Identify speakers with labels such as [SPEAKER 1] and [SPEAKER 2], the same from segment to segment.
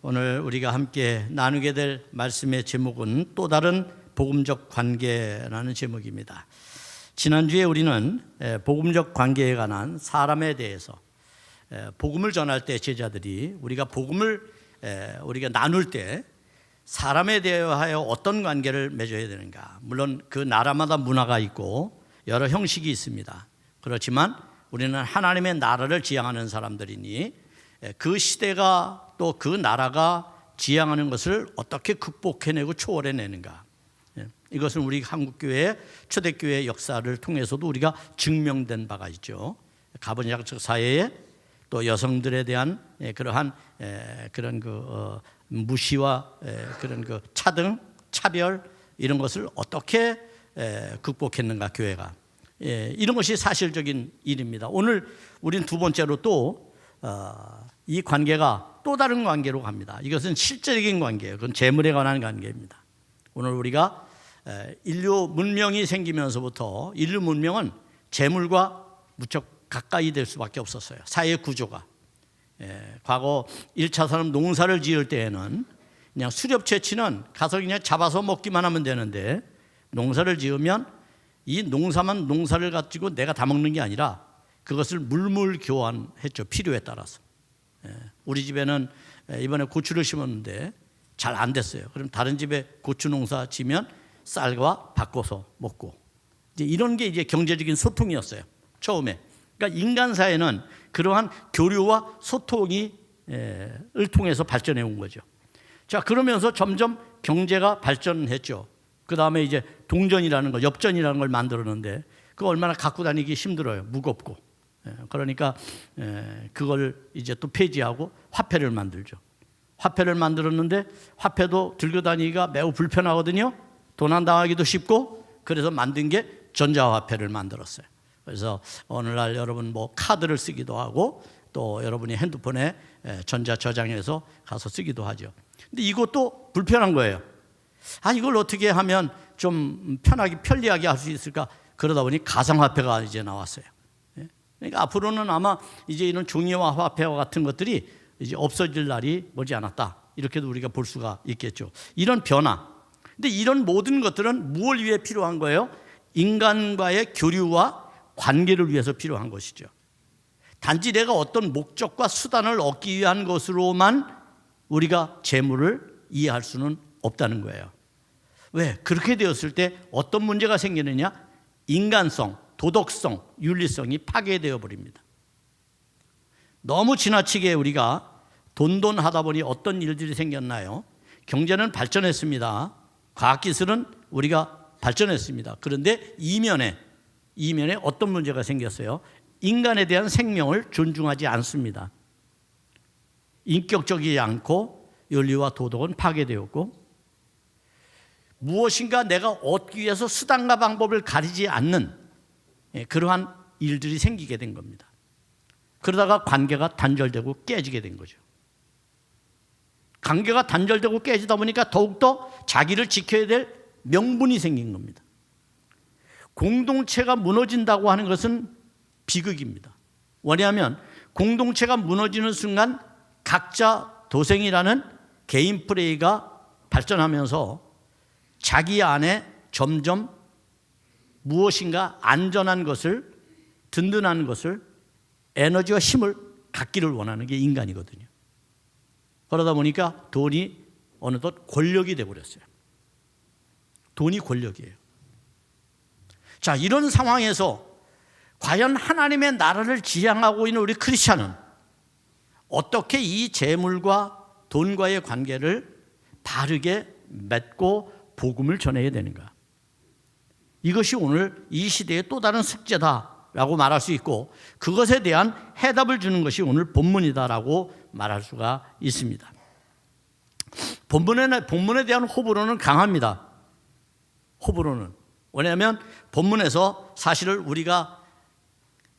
[SPEAKER 1] 오늘 우리가 함께 나누게 될 말씀의 제목은 또 다른 복음적 관계라는 제목입니다. 지난주에 우리는 복음적 관계에 관한 사람에 대해서 복음을 전할 때 제자들이 우리가 복음을 우리가 나눌 때 사람에 대하여 어떤 관계를 맺어야 되는가. 물론 그 나라마다 문화가 있고 여러 형식이 있습니다. 그렇지만 우리는 하나님의 나라를 지향하는 사람들이니 그 시대가 또 그 나라가 지향하는 것을 어떻게 극복해내고 초월해내는가. 이것은 우리 한국교회 초대교회 역사를 통해서도 우리가 증명된 바가 있죠. 가부장적 사회에 또 여성들에 대한 그러한 그런 무시와 그런 차등, 차별 이런 것을 어떻게 극복했는가 교회가. 이런 것이 사실적인 일입니다. 오늘 우리는 두 번째로 또 이 관계가 또 다른 관계로 갑니다. 이것은 실제적인 관계예요. 그건 재물에 관한 관계입니다. 오늘 우리가 인류 문명이 생기면서부터 인류 문명은 재물과 무척 가까이 될 수밖에 없었어요. 사회 구조가. 과거 1차 산업 농사를 지을 때에는 그냥 수렵채취는 가서 그냥 잡아서 먹기만 하면 되는데, 농사를 지으면 이 농사를 가지고 내가 다 먹는 게 아니라 그것을 물물 교환했죠. 필요에 따라서. 우리 집에는 이번에 고추를 심었는데 잘 안 됐어요. 그럼 다른 집에 고추 농사 지면 쌀과 바꿔서 먹고, 이제 이런 게 이제 경제적인 소통이었어요. 처음에. 그러니까 인간 사회는 그러한 교류와 소통을 통해서 발전해 온 거죠. 자, 그러면서 점점 경제가 발전했죠. 그 다음에 이제 동전이라는 걸, 엽전이라는 걸 만들었는데 그거 얼마나 갖고 다니기 힘들어요. 무겁고. 그러니까 그걸 이제 또 폐지하고 화폐를 만들죠. 화폐를 만들었는데 화폐도 들고 다니기가 매우 불편하거든요. 도난당하기도 쉽고, 그래서 만든 게 전자화폐를 만들었어요. 그래서 오늘날 여러분 뭐 카드를 쓰기도 하고 또 여러분이 핸드폰에 전자 저장해서 가서 쓰기도 하죠. 근데 이것도 불편한 거예요. 이걸 어떻게 하면 좀 편리하게 할 수 있을까? 그러다 보니 가상화폐가 이제 나왔어요. 그러니까 앞으로는 아마 이제 이런 종이와 화폐와 같은 것들이 이제 없어질 날이 머지 않았다. 이렇게도 우리가 볼 수가 있겠죠. 이런 변화. 근데 이런 모든 것들은 무엇을 위해 필요한 거예요? 인간과의 교류와 관계를 위해서 필요한 것이죠. 단지 내가 어떤 목적과 수단을 얻기 위한 것으로만 우리가 재물을 이해할 수는 없다는 거예요. 왜? 그렇게 되었을 때 어떤 문제가 생기느냐? 인간성, 도덕성, 윤리성이 파괴되어 버립니다. 너무 지나치게 우리가 돈하다 보니 어떤 일들이 생겼나요? 경제는 발전했습니다. 과학기술은 우리가 발전했습니다. 그런데 이면에 어떤 문제가 생겼어요? 인간에 대한 생명을 존중하지 않습니다. 인격적이지 않고 윤리와 도덕은 파괴되었고, 무엇인가 내가 얻기 위해서 수단과 방법을 가리지 않는 그러한 일들이 생기게 된 겁니다. 그러다가 관계가 단절되고 깨지게 된 거죠. 관계가 단절되고 깨지다 보니까 더욱더 자기를 지켜야 될 명분이 생긴 겁니다. 공동체가 무너진다고 하는 것은 비극입니다. 왜냐하면 공동체가 무너지는 순간 각자 도생이라는 개인 플레이가 발전하면서 자기 안에 점점 무엇인가 안전한 것을, 든든한 것을, 에너지와 힘을 갖기를 원하는 게 인간이거든요. 그러다 보니까 돈이 어느덧 권력이 되어버렸어요. 돈이 권력이에요. 자, 이런 상황에서 과연 하나님의 나라를 지향하고 있는 우리 크리스찬은 어떻게 이 재물과 돈과의 관계를 바르게 맺고 복음을 전해야 되는가? 이것이 오늘 이 시대의 또 다른 숙제다라고 말할 수 있고, 그것에 대한 해답을 주는 것이 오늘 본문이다라고 말할 수가 있습니다. 본문에 대한 호불호는 강합니다. 호불호는. 왜냐하면 본문에서 사실을 우리가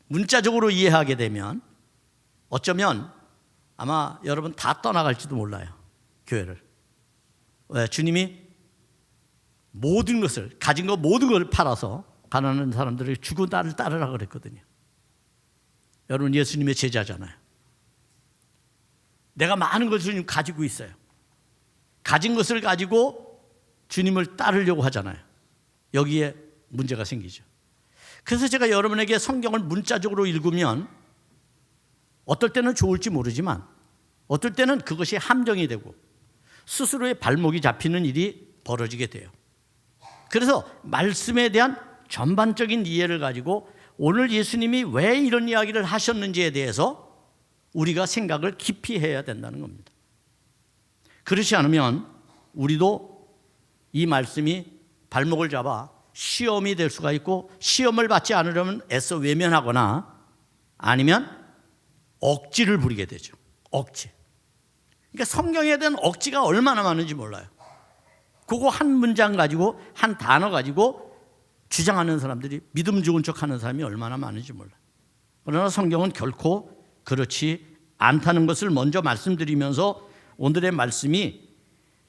[SPEAKER 1] 문자적으로 이해하게 되면 어쩌면 아마 여러분 다 떠나갈지도 몰라요. 교회를. 왜? 주님이 모든 것을, 가진 거 모든 걸 팔아서 가난한 사람들을 주고 나를 따르라 그랬거든요. 여러분 예수님의 제자잖아요. 내가 많은 것을 지금 가지고 있어요. 가진 것을 가지고 주님을 따르려고 하잖아요. 여기에 문제가 생기죠. 그래서 제가 여러분에게 성경을 문자적으로 읽으면 어떨 때는 좋을지 모르지만 어떨 때는 그것이 함정이 되고 스스로의 발목이 잡히는 일이 벌어지게 돼요. 그래서 말씀에 대한 전반적인 이해를 가지고 오늘 예수님이 왜 이런 이야기를 하셨는지에 대해서 우리가 생각을 깊이 해야 된다는 겁니다. 그렇지 않으면 우리도 이 말씀이 발목을 잡아 시험이 될 수가 있고 시험을 받지 않으려면 애써 외면하거나 아니면 억지를 부리게 되죠. 억지. 그러니까 성경에 대한 억지가 얼마나 많은지 몰라요. 그거 한 문장 가지고 한 단어 가지고 주장하는 사람들이 믿음 좋은 척하는 사람이 얼마나 많은지 몰라요. 그러나 성경은 결코 그렇지 않다는 것을 먼저 말씀드리면서 오늘의 말씀이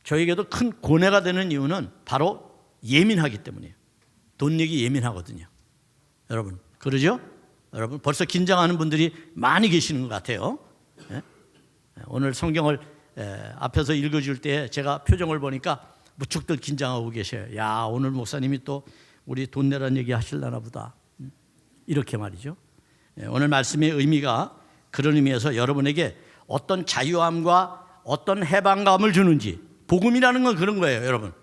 [SPEAKER 1] 저에게도 큰 고뇌가 되는 이유는 바로 예민하기 때문이에요. 돈 얘기 예민하거든요. 여러분 그러죠? 여러분 벌써 긴장하는 분들이 많이 계시는 것 같아요. 오늘 성경을 앞에서 읽어줄 때 제가 표정을 보니까 무척들 긴장하고 계셔요. 야, 오늘 목사님이 또 우리 돈 내라는 얘기 하실라나 보다. 이렇게 말이죠. 오늘 말씀의 의미가 그런 의미에서 여러분에게 어떤 자유함과 어떤 해방감을 주는지, 복음이라는 건 그런 거예요, 여러분.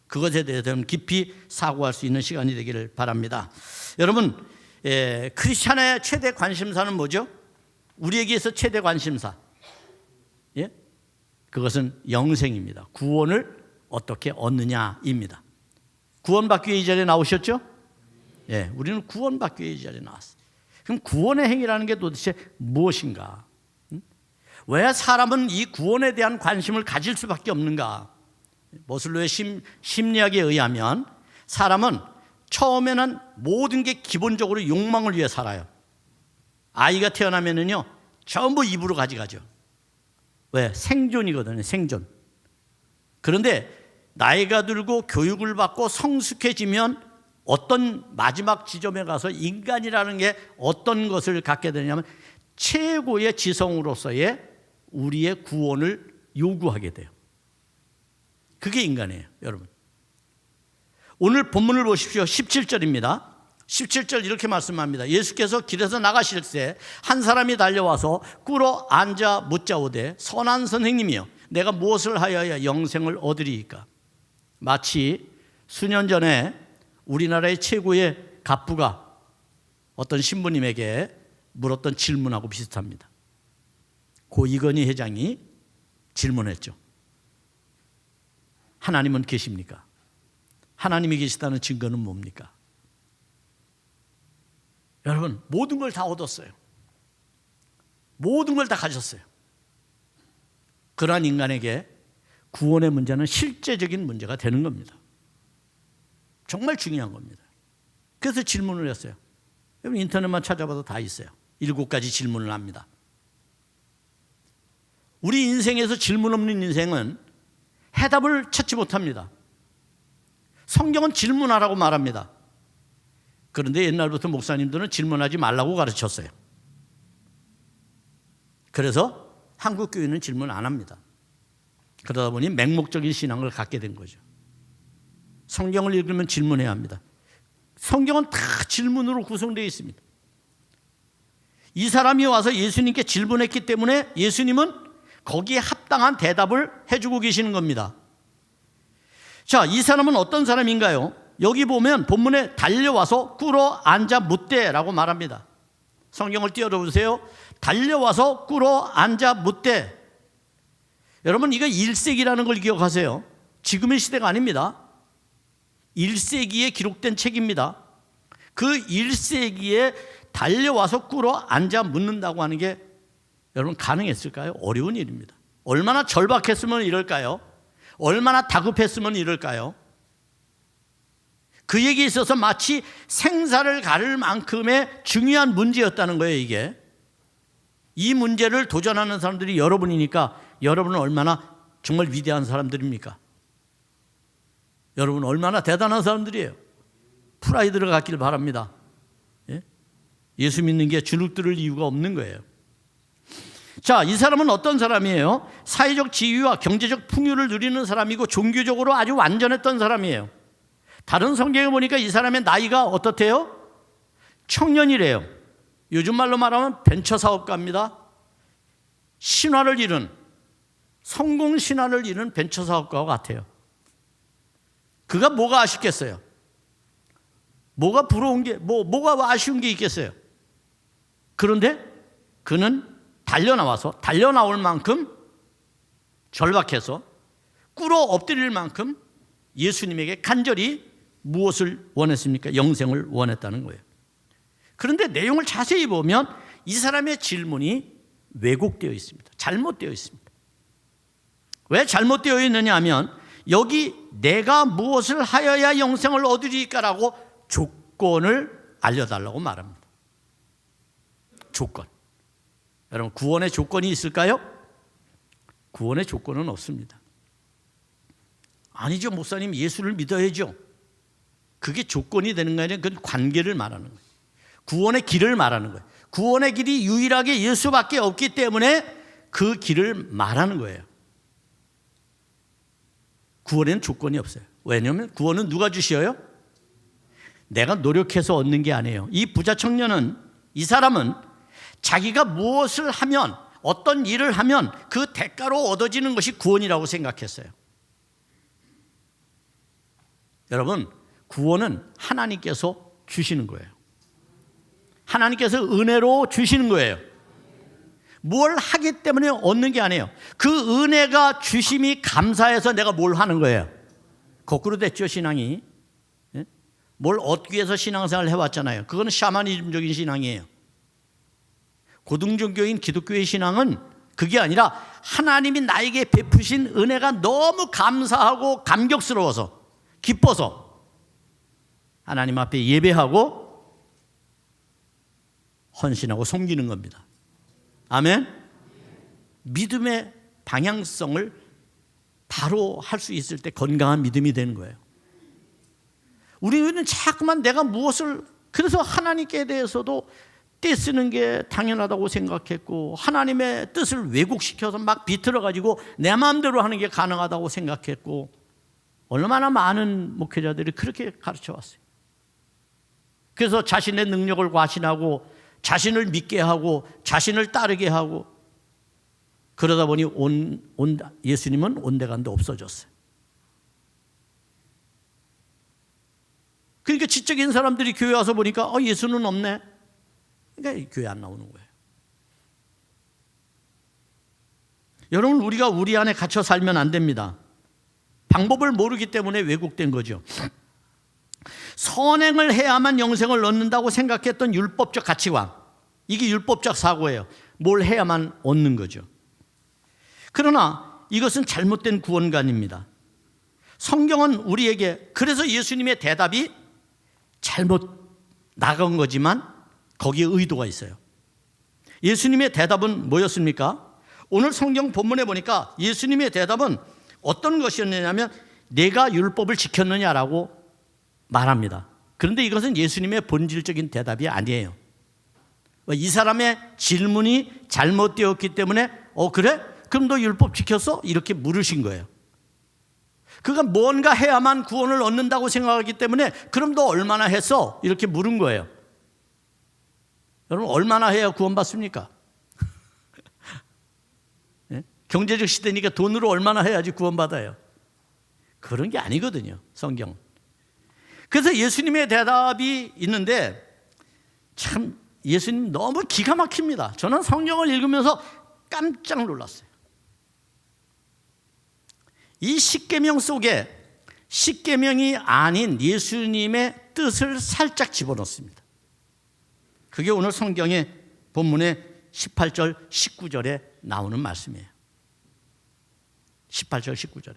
[SPEAKER 1] 그것에 대해서는 깊이 사고할 수 있는 시간이 되기를 바랍니다. 여러분, 크리스찬의 최대 관심사는 뭐죠? 우리에게서 최대 관심사. 예? 그것은 영생입니다. 구원을 어떻게 얻느냐입니다. 구원받기 위해 이 자리에 나오셨죠? 예, 우리는 구원받기 위해 이 자리에 나왔어요. 그럼 구원의 행위라는 게 도대체 무엇인가? 왜 사람은 이 구원에 대한 관심을 가질 수밖에 없는가? 머슬로의 심리학에 의하면 사람은 처음에는 모든 게 기본적으로 욕망을 위해 살아요. 아이가 태어나면은요 전부 입으로 가져가죠. 왜? 생존이거든요. 생존. 그런데 나이가 들고 교육을 받고 성숙해지면 어떤 마지막 지점에 가서 인간이라는 게 어떤 것을 갖게 되냐면 최고의 지성으로서의 우리의 구원을 요구하게 돼요. 그게 인간이에요, 여러분. 오늘 본문을 보십시오. 17절입니다. 17절 이렇게 말씀합니다. 예수께서 길에서 나가실 때 한 사람이 달려와서 꿇어 앉아 묻자오되 선한 선생님이여 내가 무엇을 하여야 영생을 얻으리이까? 마치 수년 전에 우리나라의 최고의 갑부가 어떤 신부님에게 물었던 질문하고 비슷합니다. 고 이건희 회장이 질문했죠. 하나님은 계십니까? 하나님이 계시다는 증거는 뭡니까? 여러분 모든 걸 다 얻었어요. 모든 걸 다 가졌어요. 그러한 인간에게 구원의 문제는 실제적인 문제가 되는 겁니다. 정말 중요한 겁니다. 그래서 질문을 했어요. 여러분 인터넷만 찾아봐도 다 있어요. 7가지 질문을 합니다. 우리 인생에서 질문 없는 인생은 해답을 찾지 못합니다. 성경은 질문하라고 말합니다. 그런데 옛날부터 목사님들은 질문하지 말라고 가르쳤어요. 그래서 한국 교회는 질문 안 합니다. 그러다 보니 맹목적인 신앙을 갖게 된 거죠. 성경을 읽으면 질문해야 합니다. 성경은 다 질문으로 구성되어 있습니다. 이 사람이 와서 예수님께 질문했기 때문에 예수님은 거기에 합당한 대답을 해주고 계시는 겁니다. 자, 이 사람은 어떤 사람인가요? 여기 보면 본문에 달려와서 꿇어 앉아 묻되라고 말합니다. 성경을 띄워보세요. 달려와서 꿇어 앉아 묻되. 여러분 이거 1세기라는 걸 기억하세요. 지금의 시대가 아닙니다. 1세기에 기록된 책입니다. 그 1세기에 달려와서 꿇어 앉아 묻는다고 하는 게 여러분 가능했을까요? 어려운 일입니다. 얼마나 절박했으면 이럴까요? 얼마나 다급했으면 이럴까요? 그 얘기에 있어서 마치 생사를 가를 만큼의 중요한 문제였다는 거예요. 이게 이 문제를 도전하는 사람들이 여러분이니까 여러분은 얼마나 정말 위대한 사람들입니까? 여러분 얼마나 대단한 사람들이에요. 프라이드를 갖길 바랍니다. 예? 예수 믿는 게 주눅 들을 이유가 없는 거예요. 자, 이 사람은 어떤 사람이에요? 사회적 지위와 경제적 풍요를 누리는 사람이고 종교적으로 아주 완전했던 사람이에요. 다른 성경에 보니까 이 사람의 나이가 어떻대요? 청년이래요. 요즘 말로 말하면 벤처 사업가입니다. 신화를 이룬, 성공 신화를 이룬 벤처 사업가와 같아요. 그가 뭐가 아쉽겠어요? 뭐가 부러운 게, 뭐가 아쉬운 게 있겠어요? 그런데 그는 달려나올 만큼 절박해서 꿇어 엎드릴 만큼 예수님에게 간절히 무엇을 원했습니까? 영생을 원했다는 거예요. 그런데 내용을 자세히 보면 이 사람의 질문이 왜곡되어 있습니다. 잘못되어 있습니다. 왜 잘못되어 있느냐 하면 여기 내가 무엇을 하여야 영생을 얻으리까라고 조건을 알려달라고 말합니다. 조건. 여러분, 구원의 조건이 있을까요? 구원의 조건은 없습니다. 아니죠, 목사님, 예수를 믿어야죠. 그게 조건이 되는 거 아니라 그건 관계를 말하는 거예요. 구원의 길을 말하는 거예요. 구원의 길이 유일하게 예수밖에 없기 때문에 그 길을 말하는 거예요. 구원에는 조건이 없어요. 왜냐하면 구원은 누가 주셔요? 내가 노력해서 얻는 게 아니에요. 이 부자 청년은, 이 사람은 자기가 무엇을 하면, 어떤 일을 하면 그 대가로 얻어지는 것이 구원이라고 생각했어요. 여러분, 구원은 하나님께서 주시는 거예요. 하나님께서 은혜로 주시는 거예요. 뭘 하기 때문에 얻는 게 아니에요. 그 은혜가 주심이 감사해서 내가 뭘 하는 거예요. 거꾸로 됐죠, 신앙이. 뭘 얻기 위해서 신앙생활을 해왔잖아요. 그거는 샤머니즘적인 신앙이에요. 고등종교인 기독교의 신앙은 그게 아니라 하나님이 나에게 베푸신 은혜가 너무 감사하고 감격스러워서, 기뻐서 하나님 앞에 예배하고 헌신하고 섬기는 겁니다. 아멘? 믿음의 방향성을 바로 할 수 있을 때 건강한 믿음이 되는 거예요. 우리는 자꾸만 내가 무엇을, 그래서 하나님께 대해서도 떼쓰는 게 당연하다고 생각했고, 하나님의 뜻을 왜곡시켜서 막 비틀어가지고 내 마음대로 하는 게 가능하다고 생각했고, 얼마나 많은 목회자들이 그렇게 가르쳐 왔어요. 그래서 자신의 능력을 과신하고 자신을 믿게 하고 자신을 따르게 하고, 그러다 보니 예수님은 온데간데 없어졌어요. 그러니까 지적인 사람들이 교회 와서 보니까 예수는 없네. 그러니까 교회 안 나오는 거예요. 여러분, 우리가 우리 안에 갇혀 살면 안 됩니다. 방법을 모르기 때문에 왜곡된 거죠. 선행을 해야만 영생을 얻는다고 생각했던 율법적 가치관, 이게 율법적 사고예요. 뭘 해야만 얻는 거죠. 그러나 이것은 잘못된 구원관입니다. 성경은 우리에게, 그래서 예수님의 대답이 잘못 나간 거지만 거기에 의도가 있어요. 예수님의 대답은 뭐였습니까? 오늘 성경 본문에 보니까 예수님의 대답은 어떤 것이었느냐면 내가 율법을 지켰느냐라고 말합니다. 그런데 이것은 예수님의 본질적인 대답이 아니에요. 이 사람의 질문이 잘못되었기 때문에 그래? 그럼 너 율법 지켰어? 이렇게 물으신 거예요. 그가 뭔가 해야만 구원을 얻는다고 생각하기 때문에 그럼 너 얼마나 했어? 이렇게 물은 거예요. 여러분, 얼마나 해야 구원받습니까? 네? 경제적 시대니까 돈으로 얼마나 해야지 구원받아요. 그런 게 아니거든요, 성경. 그래서 예수님의 대답이 있는데 참 예수님 너무 기가 막힙니다. 저는 성경을 읽으면서 깜짝 놀랐어요. 이 십계명 속에 십계명이 아닌 예수님의 뜻을 살짝 집어넣습니다. 그게 오늘 성경의 본문의 18절, 19절에 나오는 말씀이에요. 18절, 19절에.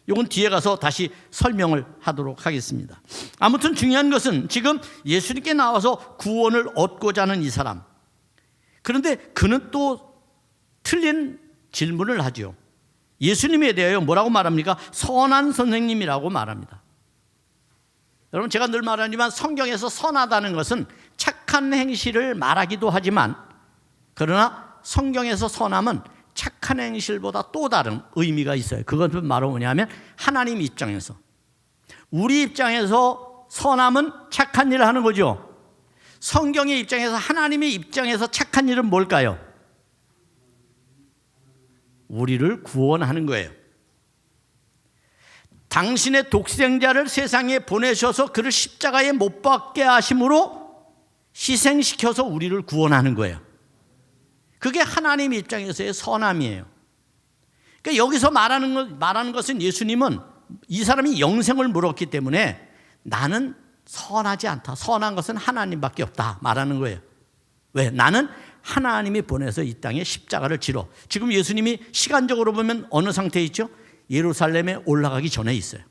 [SPEAKER 1] 이건 뒤에 가서 다시 설명을 하도록 하겠습니다. 아무튼 중요한 것은 지금 예수님께 나와서 구원을 얻고자 하는 이 사람. 그런데 그는 또 틀린 질문을 하죠. 예수님에 대하여 뭐라고 말합니까? 선한 선생님이라고 말합니다. 여러분, 제가 늘 말하지만 성경에서 선하다는 것은 착한 행실을 말하기도 하지만, 그러나 성경에서 선함은 착한 행실보다 또 다른 의미가 있어요. 그것은 바로 뭐냐면 하나님 입장에서, 우리 입장에서 선함은 착한 일을 하는 거죠. 성경의 입장에서, 하나님의 입장에서 착한 일은 뭘까요? 우리를 구원하는 거예요. 당신의 독생자를 세상에 보내셔서 그를 십자가에 못 박게 하심으로 희생시켜서 우리를 구원하는 거예요. 그게 하나님 입장에서의 선함이에요. 그러니까 여기서 말하는 것은, 예수님은 이 사람이 영생을 물었기 때문에 나는 선하지 않다, 선한 것은 하나님밖에 없다 말하는 거예요. 왜? 나는 하나님이 보내서 이 땅에 십자가를 지러, 지금 예수님이 시간적으로 보면 어느 상태에 있죠? 예루살렘에 올라가기 전에 있어요.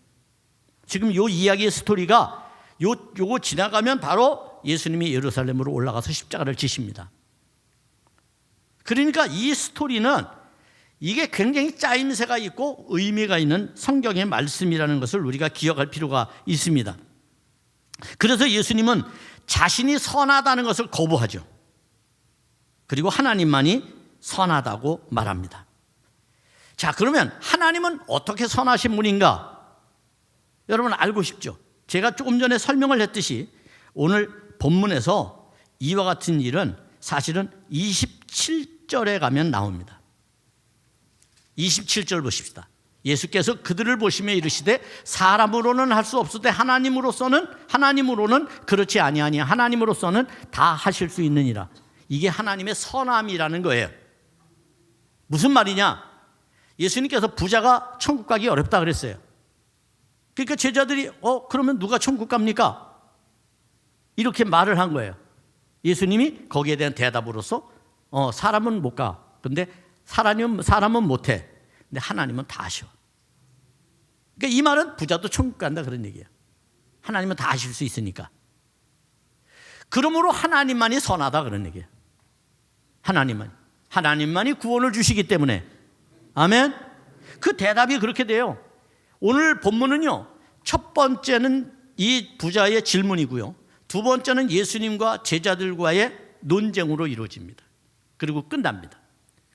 [SPEAKER 1] 지금 요 이야기의 스토리가 요거 지나가면 바로 예수님이 예루살렘으로 올라가서 십자가를 지십니다. 그러니까 이 스토리는 이게 굉장히 짜임새가 있고 의미가 있는 성경의 말씀이라는 것을 우리가 기억할 필요가 있습니다. 그래서 예수님은 자신이 선하다는 것을 거부하죠. 그리고 하나님만이 선하다고 말합니다. 자, 그러면 하나님은 어떻게 선하신 분인가? 여러분 알고 싶죠? 제가 조금 전에 설명을 했듯이 오늘 본문에서 이와 같은 일은 사실은 27절에 가면 나옵니다. 27절 보십시다. 예수께서 그들을 보시며 이르시되 사람으로는 할 수 없으되 하나님으로는 그렇지 아니하니 하나님으로서는 다 하실 수 있느니라. 이게 하나님의 선함이라는 거예요. 무슨 말이냐? 예수님께서 부자가 천국 가기 어렵다 그랬어요. 그러니까 제자들이 그러면 누가 천국 갑니까? 이렇게 말을 한 거예요. 예수님이 거기에 대한 대답으로서 사람은 못 가. 근데 사람은 못 해. 근데 하나님은 다 하셔. 그러니까 이 말은 부자도 천국 간다 그런 얘기예요. 하나님은 다 하실 수 있으니까. 그러므로 하나님만이 선하다 그런 얘기예요. 하나님만이 구원을 주시기 때문에. 아멘. 그 대답이 그렇게 돼요. 오늘 본문은요, 첫 번째는 이 부자의 질문이고요, 두 번째는 예수님과 제자들과의 논쟁으로 이루어집니다. 그리고 끝납니다.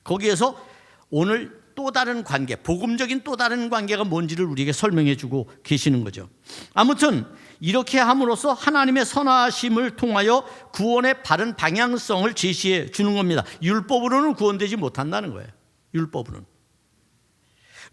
[SPEAKER 1] 거기에서 오늘 또 다른 관계, 복음적인 또 다른 관계가 뭔지를 우리에게 설명해 주고 계시는 거죠. 아무튼 이렇게 함으로써 하나님의 선하심을 통하여 구원의 바른 방향성을 제시해 주는 겁니다. 율법으로는 구원되지 못한다는 거예요. 율법으로는.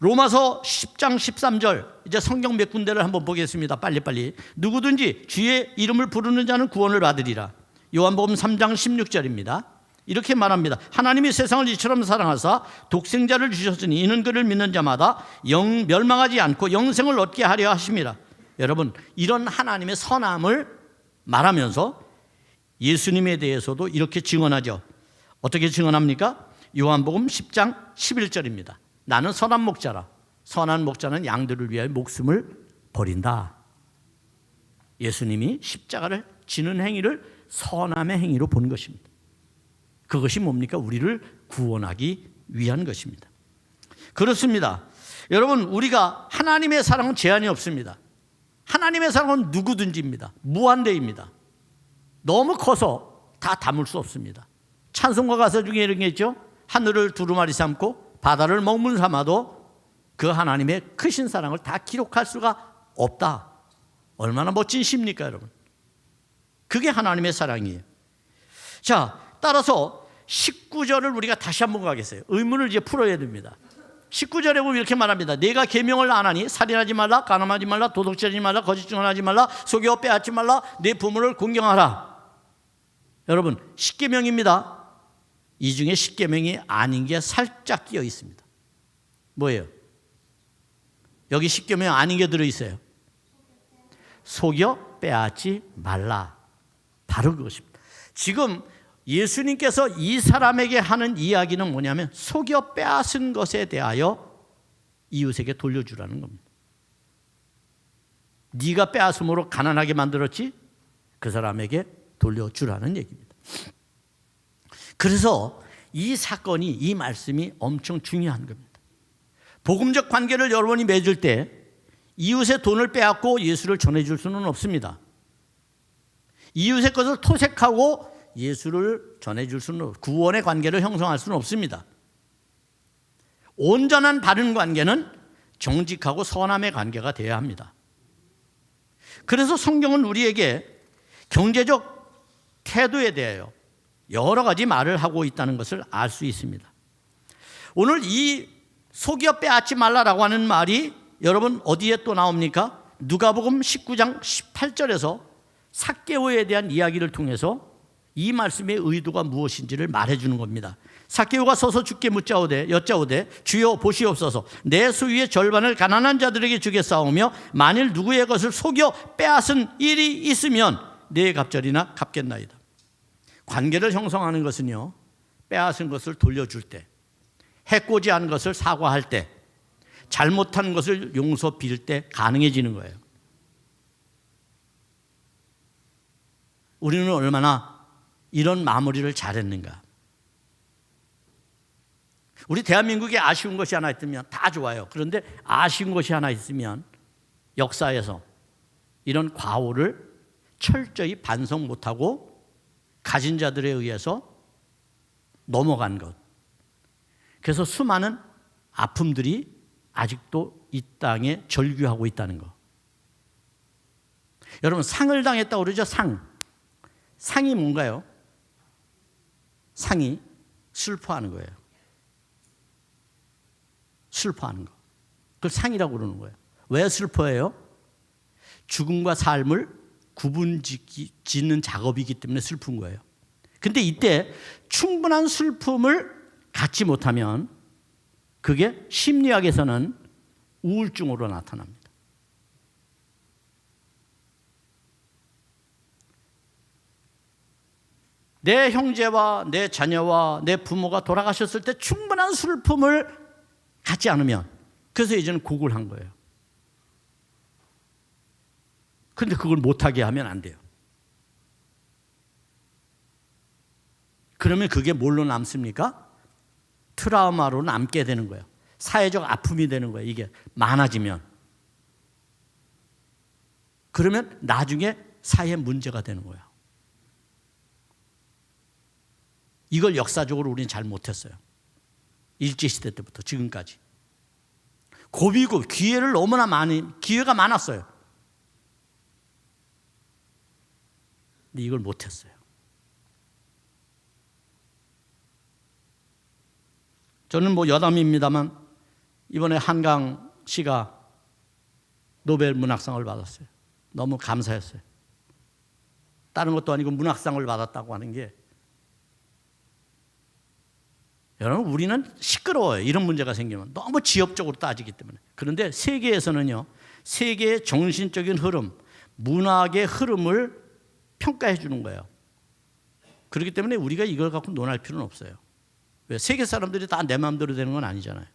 [SPEAKER 1] 로마서 10장 13절, 이제 성경 몇 군데를 한번 보겠습니다. 빨리빨리. 누구든지 주의 이름을 부르는 자는 구원을 받으리라. 요한복음 3장 16절입니다. 이렇게 말합니다. 하나님이 세상을 이처럼 사랑하사 독생자를 주셨으니 이는 그를 믿는 자마다 멸망하지 않고 영생을 얻게 하려 하심이라. 여러분, 이런 하나님의 선함을 말하면서 예수님에 대해서도 이렇게 증언하죠. 어떻게 증언합니까? 요한복음 10장 11절입니다. 나는 선한 목자라. 선한 목자는 양들을 위하여 목숨을 버린다. 예수님이 십자가를 지는 행위를 선함의 행위로 본 것입니다. 그것이 뭡니까? 우리를 구원하기 위한 것입니다. 그렇습니다. 여러분, 우리가 하나님의 사랑은 제한이 없습니다. 하나님의 사랑은 누구든지입니다. 무한대입니다. 너무 커서 다 담을 수 없습니다. 찬송가 가사 중에 이런 게 있죠. 하늘을 두루마리 삼고 바다를 먹물 삼아도 그 하나님의 크신 사랑을 다 기록할 수가 없다. 얼마나 멋진 시입니까, 여러분? 그게 하나님의 사랑이에요. 자, 따라서 19절을 우리가 다시 한번 가겠어요. 의문을 이제 풀어야 됩니다. 19절에 보면 이렇게 말합니다. 내가 계명을 안 하니 살인하지 말라, 간음하지 말라, 도둑질하지 말라, 거짓 증언하지 말라, 속여 빼앗지 말라, 내 부모를 공경하라. 여러분, 10계명입니다. 이 중에 10계명이 아닌 게 살짝 끼어 있습니다. 뭐예요? 여기 10계명 아닌 게 들어있어요. 속여 빼앗지 말라. 바로 그것입니다. 지금 예수님께서 이 사람에게 하는 이야기는 뭐냐면 속여 빼앗은 것에 대하여 이웃에게 돌려주라는 겁니다. 네가 빼앗음으로 가난하게 만들었지? 그 사람에게 돌려주라는 얘기입니다. 그래서 이 사건이, 이 말씀이 엄청 중요한 겁니다. 복음적 관계를 여러분이 맺을 때 이웃의 돈을 빼앗고 예수를 전해줄 수는 없습니다. 이웃의 것을 토색하고 예수를 전해줄 수는 없고 구원의 관계를 형성할 수는 없습니다. 온전한 바른 관계는 정직하고 선함의 관계가 되어야 합니다. 그래서 성경은 우리에게 경제적 태도에 대하여 여러 가지 말을 하고 있다는 것을 알 수 있습니다. 오늘 이 속여 빼앗지 말라라고 하는 말이 여러분 어디에 또 나옵니까? 누가복음 19장 18절에서 삭개오에 대한 이야기를 통해서 이 말씀의 의도가 무엇인지를 말해주는 겁니다. 삭개오가 서서 주께 여짜오되 주여 보시옵소서, 내 소유의 절반을 가난한 자들에게 주겠사오며 만일 누구의 것을 속여 빼앗은 일이 있으면 내 갑절이나 갚겠나이다. 관계를 형성하는 것은요, 빼앗은 것을 돌려줄 때, 해코지 않은 것을 사과할 때, 잘못한 것을 용서 빌 때 가능해지는 거예요. 우리는 얼마나 이런 마무리를 잘했는가. 우리 대한민국에 아쉬운 것이 하나 있으면 다 좋아요. 그런데 아쉬운 것이 하나 있으면 역사에서 이런 과오를 철저히 반성 못하고 가진 자들에 의해서 넘어간 것. 그래서 수많은 아픔들이 아직도 이 땅에 절규하고 있다는 것. 여러분, 상을 당했다고 그러죠? 상이 뭔가요? 상이 슬퍼하는 거예요. 슬퍼하는 거. 그걸 상이라고 그러는 거예요. 왜 슬퍼해요? 죽음과 삶을 구분 짓는 작업이기 때문에 슬픈 거예요. 근데 이때 충분한 슬픔을 갖지 못하면 그게 심리학에서는 우울증으로 나타납니다. 내 형제와 내 자녀와 내 부모가 돌아가셨을 때 충분한 슬픔을 갖지 않으면, 그래서 이제는 곡을 한 거예요. 그런데 그걸 못하게 하면 안 돼요. 그러면 그게 뭘로 남습니까? 트라우마로 남게 되는 거예요. 사회적 아픔이 되는 거예요. 이게 많아지면. 그러면 나중에 사회 문제가 되는 거예요. 이걸 역사적으로 우리는 잘 못했어요. 일제시대 때부터 지금까지. 고비고 기회를 너무나 기회가 많았어요. 근데 이걸 못했어요. 저는 여담입니다만 이번에 한강 씨가 노벨 문학상을 받았어요. 너무 감사했어요. 다른 것도 아니고 문학상을 받았다고 하는 게, 여러분, 우리는 시끄러워요. 이런 문제가 생기면 너무 지엽적으로 따지기 때문에. 그런데 세계에서는요, 세계의 정신적인 흐름, 문학의 흐름을 평가해 주는 거예요. 그렇기 때문에 우리가 이걸 갖고 논할 필요는 없어요. 왜? 세계 사람들이 다 내 마음대로 되는 건 아니잖아요.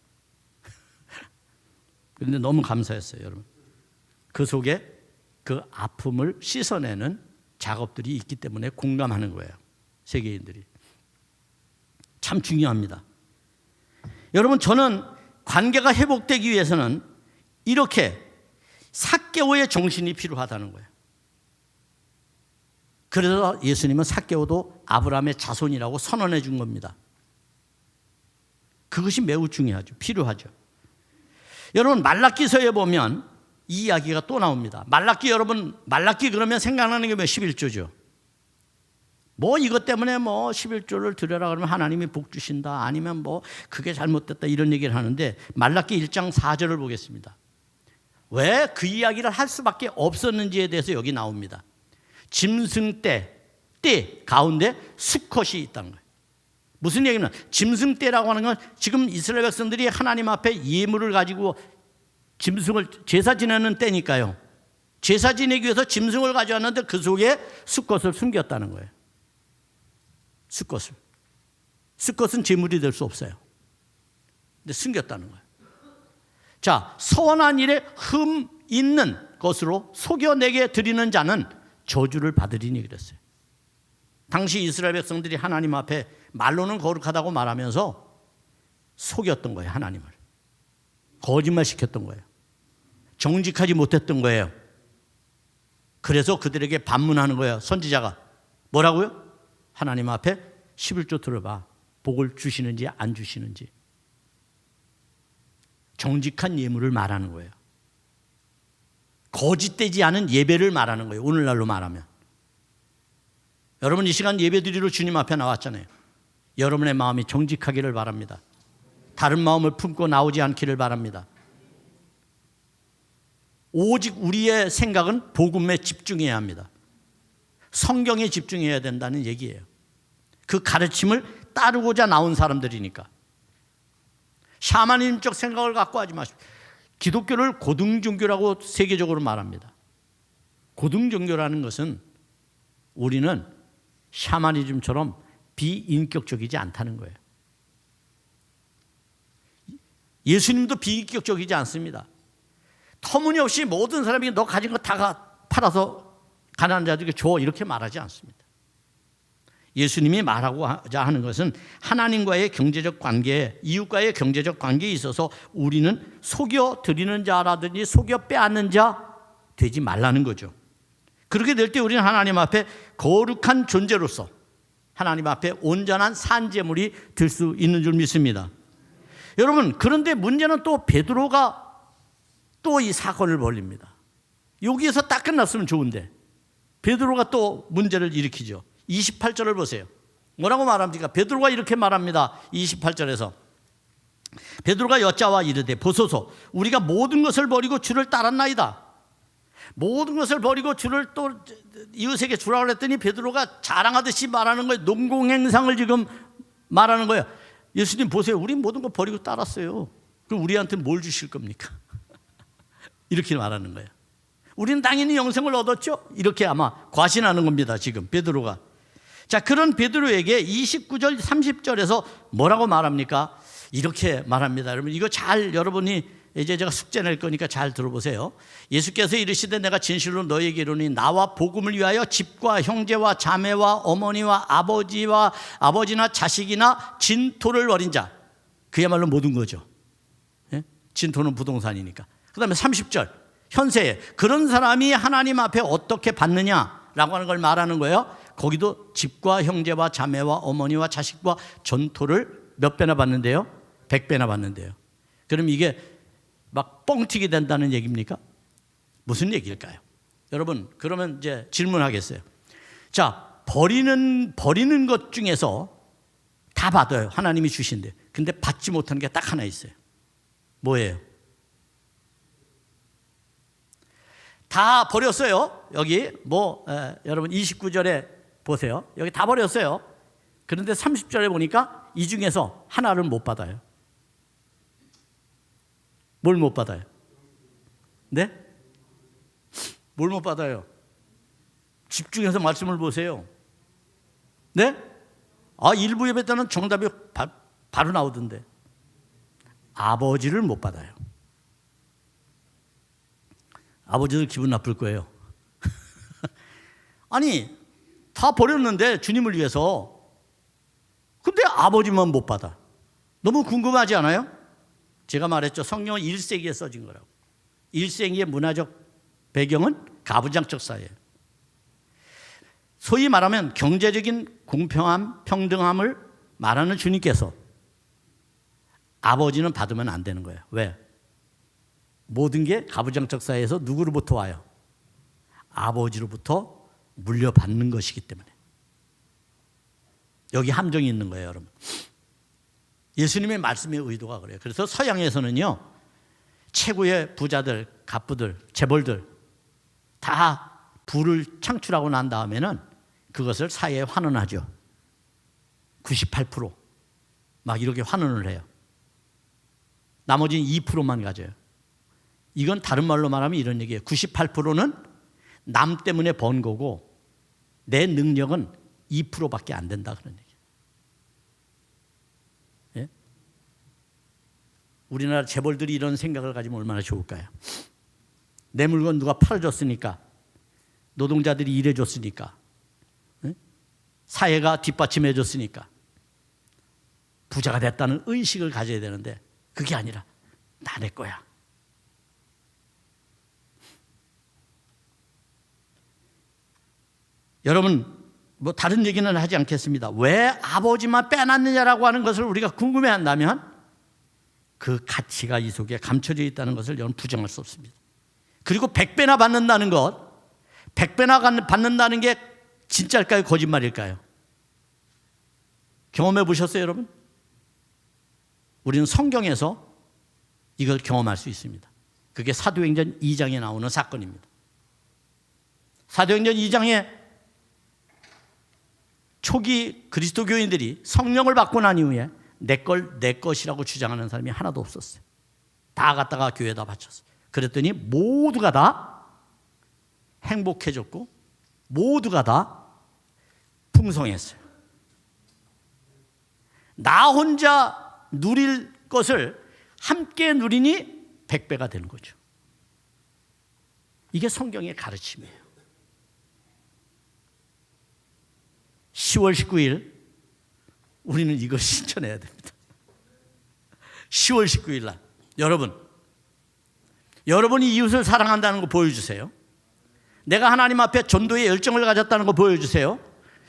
[SPEAKER 1] 그런데 너무 감사했어요, 여러분. 그 속에 그 아픔을 씻어내는 작업들이 있기 때문에 공감하는 거예요, 세계인들이. 참 중요합니다. 여러분, 저는 관계가 회복되기 위해서는 이렇게 삭개오의 정신이 필요하다는 거예요. 그래서 예수님은 삭개오도 아브라함의 자손이라고 선언해 준 겁니다. 그것이 매우 중요하죠. 필요하죠. 여러분, 말라기서에 보면 이 이야기가 또 나옵니다. 말라기 그러면 생각나는 게 11조죠. 이것 때문에 11조를 드려라 그러면 하나님이 복 주신다, 아니면 그게 잘못됐다, 이런 얘기를 하는데, 말라기 1장 4절을 보겠습니다. 왜 그 이야기를 할 수밖에 없었는지에 대해서 여기 나옵니다. 짐승 때 가운데 수컷이 있다는 거예요. 무슨 얘기는, 짐승 떼라고 하는 건 지금 이스라엘 백성들이 하나님 앞에 예물을 가지고 짐승을 제사 지내는 때니까요. 제사 지내기 위해서 짐승을 가져왔는데 그 속에 수컷을 숨겼다는 거예요. 수컷은 제물이 될 수 없어요. 근데 숨겼다는 거예요. 자, 선한 일에 흠 있는 것으로 속여내게 드리는 자는 저주를 받으리니 그랬어요. 당시 이스라엘 백성들이 하나님 앞에 말로는 거룩하다고 말하면서 속였던 거예요, 하나님을. 거짓말 시켰던 거예요. 정직하지 못했던 거예요. 그래서 그들에게 반문하는 거예요, 선지자가. 뭐라고요? 하나님 앞에 11조 들어봐. 복을 주시는지 안 주시는지. 정직한 예물을 말하는 거예요. 거짓되지 않은 예배를 말하는 거예요. 오늘날로 말하면. 여러분 이 시간 예배드리러 주님 앞에 나왔잖아요. 여러분의 마음이 정직하기를 바랍니다. 다른 마음을 품고 나오지 않기를 바랍니다. 오직 우리의 생각은 복음에 집중해야 합니다. 성경에 집중해야 된다는 얘기예요. 그 가르침을 따르고자 나온 사람들이니까. 샤머니즘적 생각을 갖고 하지 마십시오. 기독교를 고등종교라고 세계적으로 말합니다. 고등종교라는 것은 우리는 샤머니즘처럼 비인격적이지 않다는 거예요. 예수님도 비인격적이지 않습니다. 터무니없이 모든 사람이 너 가진 거 다 팔아서 가난한 자들에게 줘 이렇게 말하지 않습니다. 예수님이 말하고자 하는 것은 하나님과의 경제적 관계, 이웃과의 경제적 관계에 있어서 우리는 속여 드리는 자라든지 속여 빼앗는 자 되지 말라는 거죠. 그렇게 될 때 우리는 하나님 앞에 거룩한 존재로서 하나님 앞에 온전한 산제물이 될 수 있는 줄 믿습니다. 여러분, 그런데 문제는 또 베드로가 또 이 사건을 벌립니다. 여기에서 딱 끝났으면 좋은데 베드로가 또 문제를 일으키죠. 28절을 보세요. 뭐라고 말합니까? 베드로가 이렇게 말합니다. 28절에서 베드로가 여짜와 이르되 보소서 우리가 모든 것을 버리고 주를 따랐나이다. 모든 것을 버리고 주를 또 이웃에게 주라고 했더니 베드로가 자랑하듯이 말하는 거예요. 농공행상을 지금 말하는 거예요. 예수님 보세요. 우리 모든 거 버리고 따랐어요. 그럼 우리한테 뭘 주실 겁니까? 이렇게 말하는 거예요. 우리는 당연히 영생을 얻었죠. 이렇게 아마 과신하는 겁니다. 지금 베드로가. 자, 그런 베드로에게 29절 30절에서 뭐라고 말합니까? 이렇게 말합니다. 여러분 이거 잘 여러분이 이제 제가 숙제 낼 거니까 잘 들어보세요. 예수께서 이르시되 내가 진실로 너희에게 이르노니 나와 복음을 위하여 집과 형제와 자매와 어머니와 아버지나 자식이나 진토를 버린 자, 그야말로 모든 거죠. 예? 진토는 부동산이니까. 그 다음에 30절 현세에 그런 사람이 하나님 앞에 어떻게 받느냐라고 하는 걸 말하는 거예요. 거기도 집과 형제와 자매와 어머니와 자식과 전토를 몇 배나 받는데요? 100배나 받는데요. 그럼 이게 막 뻥튀기 된다는 얘기입니까? 무슨 얘기일까요? 여러분, 그러면 이제 질문하겠어요. 자, 버리는 것 중에서 다 받아요. 하나님이 주신대. 근데 받지 못하는 게 딱 하나 있어요. 뭐예요? 다 버렸어요. 여기 여러분 29절에 보세요. 여기 다 버렸어요. 그런데 30절에 보니까 이 중에서 하나를 못 받아요. 뭘 못 받아요? 네? 뭘 못 받아요? 집중해서 말씀을 보세요. 네? 일부 예배 때는 정답이 바로 나오던데. 아버지를 못 받아요. 아버지들 기분 나쁠 거예요. 아니, 다 버렸는데 주님을 위해서. 근데 아버지만 못 받아. 너무 궁금하지 않아요? 제가 말했죠. 성경은 1세기에 써진 거라고. 1세기의 문화적 배경은 가부장적 사회예요. 소위 말하면 경제적인 공평함, 평등함을 말하는 주님께서 아버지는 받으면 안 되는 거예요. 왜? 모든 게 가부장적 사회에서 누구로부터 와요? 아버지로부터 물려받는 것이기 때문에. 여기 함정이 있는 거예요, 여러분. 예수님의 말씀의 의도가 그래요. 그래서 서양에서는요, 최고의 부자들, 갑부들, 재벌들 다 부를 창출하고 난 다음에는 그것을 사회에 환원하죠. 98% 막 이렇게 환원을 해요. 나머지는 2%만 가져요. 이건 다른 말로 말하면 이런 얘기예요. 98%는 남 때문에 번 거고 내 능력은 2%밖에 안 된다, 그런 얘기예요. 예? 우리나라 재벌들이 이런 생각을 가지면 얼마나 좋을까요? 내 물건 누가 팔아줬으니까, 노동자들이 일해줬으니까, 예? 사회가 뒷받침해줬으니까 부자가 됐다는 의식을 가져야 되는데 그게 아니라 다 내 거야. 여러분, 뭐 다른 얘기는 하지 않겠습니다. 왜 아버지만 빼놨느냐라고 하는 것을 우리가 궁금해한다면 그 가치가 이 속에 감춰져 있다는 것을 여러분 부정할 수 없습니다. 그리고 100배나 받는다는 것, 100배나 받는다는 게 진짜일까요? 거짓말일까요? 경험해 보셨어요, 여러분? 우리는 성경에서 이걸 경험할 수 있습니다. 그게 사도행전 2장에 나오는 사건입니다. 사도행전 2장에 초기 그리스도 교인들이 성령을 받고 난 이후에 내 것이라고 주장하는 사람이 하나도 없었어요. 다 갖다가 교회에다 바쳤어요. 그랬더니 모두가 다 행복해졌고 모두가 다 풍성했어요. 나 혼자 누릴 것을 함께 누리니 100배가 되는 거죠. 이게 성경의 가르침이에요. 10월 19일 우리는 이걸 실천해야 됩니다. 10월 19일 날 여러분이 이웃을 사랑한다는 거 보여주세요. 내가 하나님 앞에 전도의 열정을 가졌다는 거 보여주세요.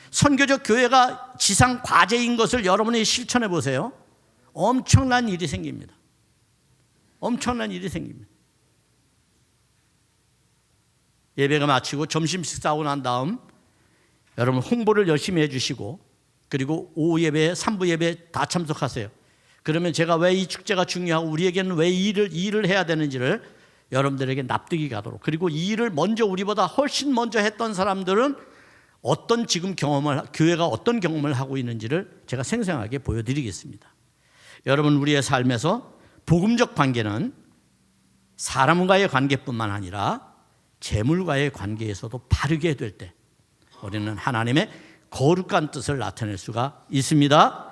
[SPEAKER 1] 선교적 교회가 지상 과제인 것을 여러분이 실천해 보세요. 엄청난 일이 생깁니다. 엄청난 일이 생깁니다. 예배가 마치고 점심 식사하고 난 다음 여러분 홍보를 열심히 해주시고 그리고 오후 예배, 3부 예배 다 참석하세요. 그러면 제가 왜 이 축제가 중요하고 우리에게는 왜 이 일을 해야 되는지를 여러분들에게 납득이 가도록, 그리고 이 일을 먼저 우리보다 훨씬 먼저 했던 사람들은 어떤 지금 교회가 어떤 경험을 하고 있는지를 제가 생생하게 보여드리겠습니다. 여러분, 우리의 삶에서 복음적 관계는 사람과의 관계뿐만 아니라 재물과의 관계에서도 바르게 될 때 우리는 하나님의 거룩한 뜻을 나타낼 수가 있습니다.